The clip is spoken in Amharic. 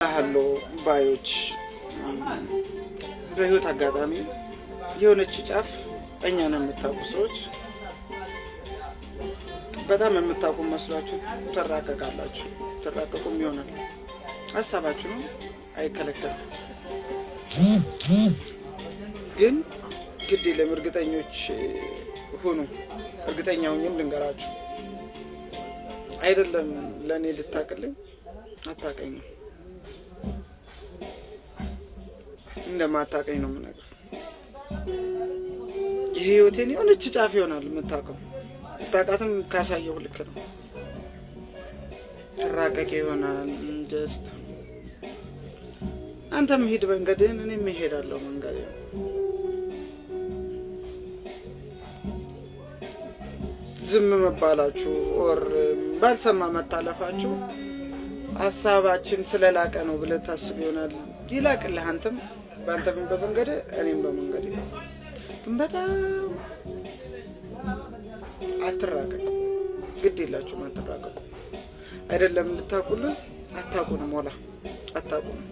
ሃሎ ባዮች በህይወት አጋጣሚ የሆነች ጫፍ እኛን የምታውቁ ሰዎች በጣም የምታውቁ መስሏችሁ ተራቀቃላችሁ። ተራቀቁም ይሆናል ሀሳባችሁ ነው፣ አይከለከልም። ግን ግድ የለም እርግጠኞች ሁኑ። እርግጠኛ ሆኜም ልንገራችሁ አይደለም ለእኔ ልታቅልኝ አታቀኝም። እንደማታቀኝ ነው የምነግርህ። የህይወቴን የሆነች ጫፍ ይሆናል የምታውቀው። ታውቃትም ካሳየው ልክ ነው። ትራቀቅ ይሆናል ጀስት አንተም ሂድ መንገድህን፣ እኔም እሄዳለሁ መንገዴን። ዝም መባላችሁ ኦር ባልሰማ መታለፋችሁ ሀሳባችን ስለላቀ ነው ብለህ ታስብ ይሆናል። ይላቅልህ አንተም በአንተም በመንገድ እኔም በመንገድ። ግን በጣም አትራቀቁ። ግድ የላችሁም አትራቀቁ። አይደለም እንድታቁልን አታቁንም። ሞላ አታቁንም።